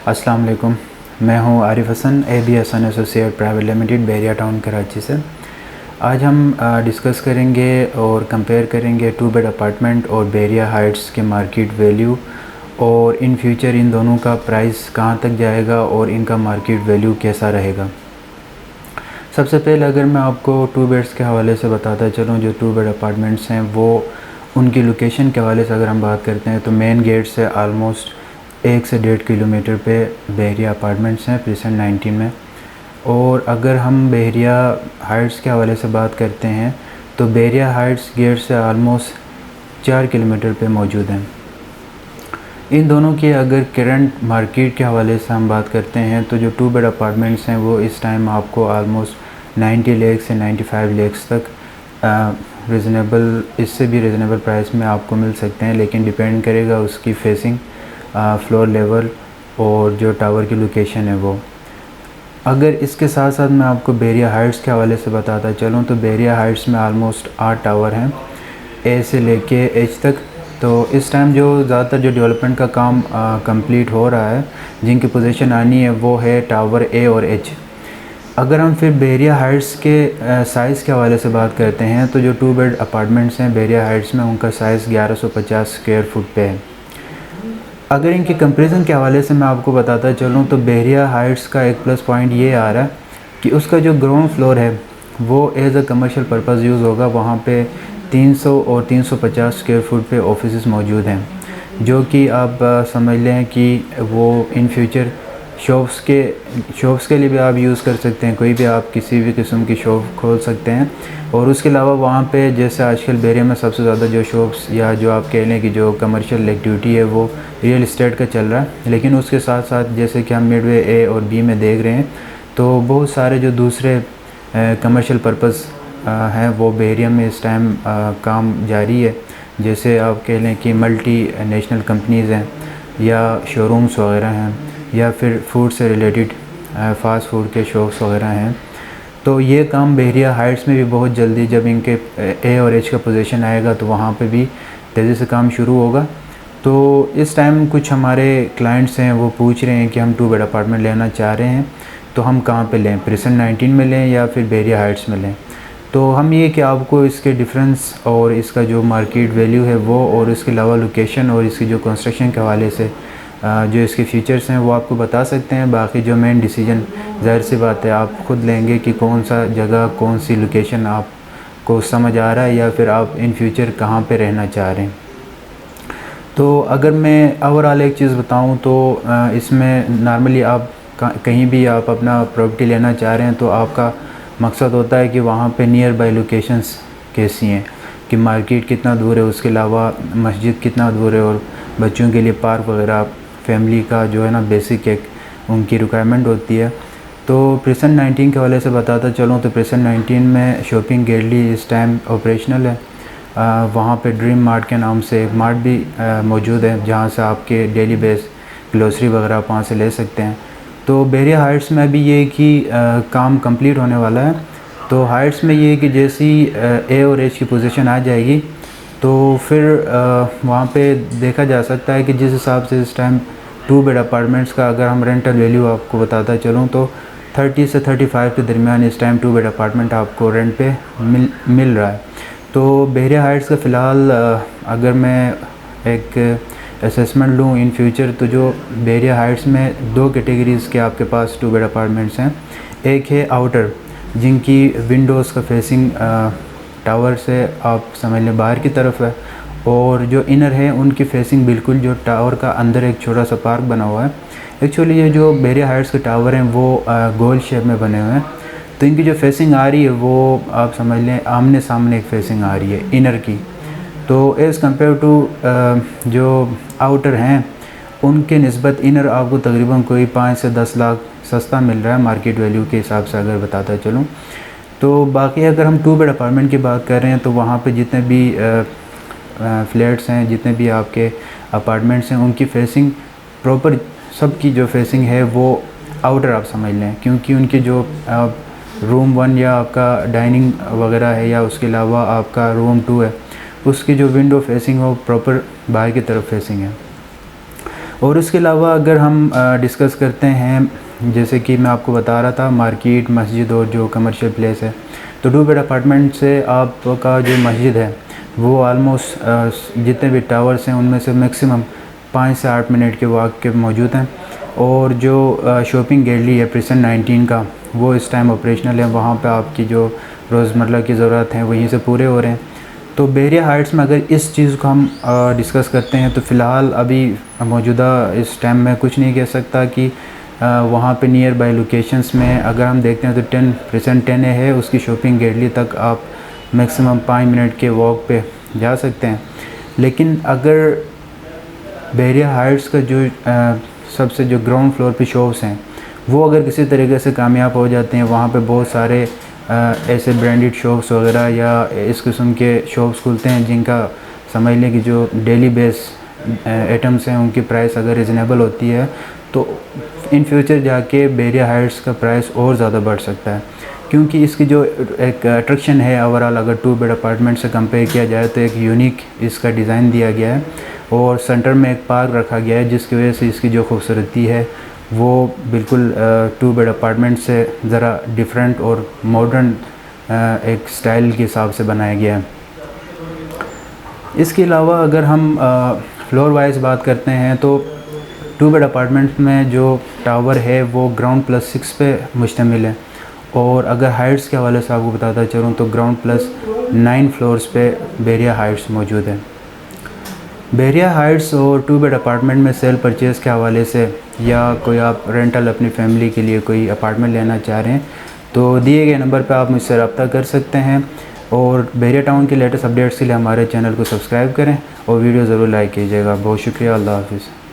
अस्सलाम वालेकुम। मैं हूं Arif Hasan, AB Hasan associate private limited, Bahria town Karachi से। आज हम डिस्कस करेंगे और कंपेयर करेंगे 2 बेड अपार्टमेंट और बहरिया हाइट्स के मार्केट वैल्यू और इन फ्यूचर इन दोनों का प्राइस कहां तक जाएगा और इनका मार्केट वैल्यू कैसा रहेगा। सबसे पहले अगर मैं आपको 2 बेड्स के हवाले से बताता चलूँ, जो 2 बेड अपार्टमेंट्स हैं वो उनकी लोकेशन के हवाले से अगर हम बात करते हैं तो मेन गेट से आलमोस्ट 1 से 1.5 किलोमीटर पे बहरिया अपार्टमेंट्स हैं प्रेजेंट 19 में। और अगर हम बहरिया हाइट्स के हवाले से बात करते हैं तो बहरिया हाइट्स गेट से आलमोस्ट 4 किलोमीटर पे मौजूद हैं। इन दोनों की अगर करंट मार्केट के हवाले से हम बात करते हैं तो जो 2 बेड अपार्टमेंट्स हैं वो इस टाइम आपको आलमोस्ट 90 लाख से 95 लाख तक रिजनेबल, इससे भी रिजनेबल प्राइस में आपको मिल सकते हैं, लेकिन डिपेंड करेगा उसकी फेसिंग, फ्लोर लेवल और जो टावर की लोकेशन है वो। अगर इसके साथ साथ मैं आपको बहरिया हाइट्स के हवाले से बताता चलूँ तो बहरिया हाइट्स में आलमोस्ट 8 टावर हैं A से लेके H तक। तो इस टाइम जो ज़्यादातर जो डेवलपमेंट का काम कंप्लीट हो रहा है, जिनकी पोजीशन आनी है वो है टावर A और H। अगर हम फिर बहरिया हाइट्स के साइज़ के हवाले से बात करते हैं तो जो 2 बेड अपार्टमेंट्स हैं बहरिया हाइट्स में उनका साइज़ 1150 स्क्वायर फुट पे है। अगर इनके कंपैरिजन के हवाले से मैं आपको बताता चलूँ तो बहरिया हाइट्स का एक प्लस पॉइंट ये आ रहा है कि उसका जो ग्राउंड फ्लोर है वो as a commercial purpose use होगा। वहाँ पे 300 और 350 स्क्वायर फुट पे ऑफिसेस मौजूद हैं, जो कि आप समझ लें कि वो इन फ्यूचर शॉप्स के लिए भी आप यूज़ कर सकते हैं। कोई भी आप किसी भी किस्म की शॉप खोल सकते हैं। और उसके अलावा वहाँ पे जैसे आजकल बहरिया में सबसे ज़्यादा जो शॉप्स या जो आप कह लें कि जो कमर्शियल एक्टिविटी है वो रियल इस्टेट का चल रहा है, लेकिन उसके साथ साथ जैसे कि हम मिडवे A और B में देख रहे हैं तो बहुत सारे जो दूसरे कमर्शियल पर्पज़ हैं वो बहरिया में इस टाइम काम जारी है। जैसे आप कह लें कि मल्टी नेशनल कंपनीज़ हैं या शोरूम्स वगैरह हैं या फिर फूड से रिलेटेड फ़ास्ट फूड के शॉप्स वगैरह हैं। तो ये काम बहरिया हाइट्स में भी बहुत जल्दी जब इनके A और H का पोजीशन आएगा तो वहाँ पे भी तेज़ी से काम शुरू होगा। तो इस टाइम कुछ हमारे क्लाइंट्स हैं वो पूछ रहे हैं कि हम 2 बेड अपार्टमेंट लेना चाह रहे हैं तो हम कहाँ पे लें, प्रेजेंट 19 में लें या फिर बहरिया हाइट्स में लें। तो हम ये कि आपको इसके डिफरेंस और इसका जो मार्केट वैल्यू है वो और इसके अलावा लोकेशन और इसकी जो कंस्ट्रक्शन के हवाले से जो इसके फीचर्स हैं वो आपको बता सकते हैं। बाकी जो मेन डिसीजन ज़ाहिर सी बात है आप ख़ुद लेंगे कि कौन सा जगह, कौन सी लोकेशन आपको समझ आ रहा है या फिर आप इन फ्यूचर कहाँ पे रहना चाह रहे हैं। तो अगर मैं ओवरऑल एक चीज़ बताऊं तो इसमें नॉर्मली आप कहीं भी आप अपना प्रॉपर्टी लेना चाह रहे हैं तो आपका मकसद होता है कि वहाँ पे नियर बाय लोकेशंस कैसी हैं, कि मार्केट कितना दूर है, उसके अलावा मस्जिद कितना दूर है और बच्चों के लिए पार्क वगैरह, फैमिली का जो है ना बेसिक एक उनकी रिक्वायरमेंट होती है। तो प्रेजेंट 19 के हवाले से बताता चलूँ तो प्रेजेंट 19 में शॉपिंग गैलरी इस टाइम ऑपरेशनल है। वहाँ पे ड्रीम मार्ट के नाम से एक मार्ट भी मौजूद है जहाँ से आपके डेली बेस ग्लोसरी वगैरह आप वहाँ से ले सकते हैं। तो बहरिया हाइट्स में अभी ये कि काम कंप्लीट होने वाला है। तो हाइट्स में ये कि जैसी A और H की पोजीशन आ जाएगी तो फिर वहाँ पे देखा जा सकता है कि जिस हिसाब से इस टाइम 2 बेड अपार्टमेंट्स का अगर हम रेंटल वैल्यू आपको बताता चलूँ तो 30 से 35 के दरमियान इस टाइम 2 बेड अपार्टमेंट आपको रेंट पे मिल रहा है। तो बहरिया हाइट्स का फ़िलहाल अगर मैं एक असेसमेंट लूँ इन फ्यूचर तो जो बहरिया हाइट्स में 2 कैटेगरीज़ के आपके पास 2 बेड अपार्टमेंट्स हैं। एक है आउटर, जिनकी विंडोज़ का फेसिंग टावर से आप समझ लें बाहर की तरफ है, और जो इनर है उनकी फेसिंग बिल्कुल जो टावर का अंदर एक छोटा सा पार्क बना हुआ है। एक्चुअली ये जो बहरिया हाइट्स के टावर हैं वो गोल शेप में बने हुए हैं, तो इनकी जो फेसिंग आ रही है वो आप समझ लें आमने सामने एक फेसिंग आ रही है इनर की। तो एज़ कम्पेयर टू जो आउटर हैं उनके निस्बत इनर आपको तकरीबन कोई 5 से 10 लाख सस्ता मिल रहा है मार्केट वैल्यू के हिसाब से अगर बताता चलूँ। तो बाकी अगर हम 2 बेड अपार्टमेंट की बात कर रहे हैं तो वहाँ पे जितने भी फ्लैट्स हैं, जितने भी आपके अपार्टमेंट्स हैं, उनकी फेसिंग प्रॉपर सबकी जो फेसिंग है वो आउटर आप समझ लें, क्योंकि उनकी जो रूम 1 या आपका डाइनिंग वगैरह है या उसके अलावा आपका रूम 2 है उसकी जो विंडो फेसिंग हो प्रॉपर बाहर की तरफ फेसिंग है। और उसके अलावा अगर हम डिस्कस करते हैं, जैसे कि मैं आपको बता रहा था, मार्केट, मस्जिद और जो कमर्शियल प्लेस है, तो 2 बेड अपार्टमेंट से आपका जो मस्जिद है वो आलमोस्ट जितने भी टावर्स हैं उनमें से मैक्सिमम 5 से 8 मिनट के वॉक के मौजूद हैं। और जो शॉपिंग गैलरी है प्रिसन 19 का, वो इस टाइम ऑपरेशनल है। वहाँ पे आपकी जो रोज़मर्रा की ज़रूरत हैं वहीं से पूरे हो रहे हैं। तो बहरिया हाइट्स में अगर इस चीज़ को हम डिस्कस करते हैं तो फ़िलहाल अभी मौजूदा इस टाइम में कुछ नहीं कह सकता कि वहाँ पे नियर बाय लोकेशंस में अगर हम देखते हैं तो 10 प्रिसन 10 है, उसकी शॉपिंग गैलरी तक आप मैक्सिमम 5 मिनट के वॉक पे जा सकते हैं। लेकिन अगर बहरिया हाइट्स का जो सबसे जो ग्राउंड फ्लोर पे शॉप्स हैं वो अगर किसी तरीके से कामयाब हो जाते हैं, वहाँ पे बहुत सारे ऐसे ब्रांडेड शॉप्स वगैरह या इस किस्म के शॉप्स खुलते हैं जिनका समझ लें कि जो डेली बेस आइटम्स हैं उनकी प्राइस अगर रिजनेबल होती है तो इन फ्यूचर जाके बहरिया हाइट्स का प्राइस और ज़्यादा बढ़ सकता है। क्योंकि इसकी जो एक अट्रैक्शन है ओवरऑल अगर 2 बेड अपार्टमेंट से कंपेयर किया जाए तो एक यूनिक इसका डिज़ाइन दिया गया है और सेंटर में एक पार्क रखा गया है, जिसकी वजह से इसकी जो खूबसूरती है वो बिल्कुल 2 बेड अपार्टमेंट से ज़रा डिफरेंट और मॉडर्न एक स्टाइल के हिसाब से बनाया गया है। इसके अलावा अगर हम फ्लोर वाइज बात करते हैं तो 2 बेड अपार्टमेंट में जो टावर है वो ग्राउंड प्लस 6 पे मुश्तमिल है। और अगर हाइट्स के हवाले से आपको बताता चलूँ तो ग्राउंड प्लस 9 फ्लोर्स पे बहरिया हाइट्स मौजूद है। बहरिया हाइट्स और 2 बेड अपार्टमेंट में सेल परचेज़ के हवाले से या कोई आप रेंटल अपनी फैमिली के लिए कोई अपार्टमेंट लेना चाह रहे हैं तो दिए गए नंबर पर आप मुझसे रब्ता कर सकते हैं। और बहरिया टाउन के लेटेस्ट अपडेट्स के लिए हमारे चैनल को सब्सक्राइब करें और वीडियो ज़रूर लाइक कीजिएगा। बहुत शुक्रिया। अल्लाह हाफ़िज़।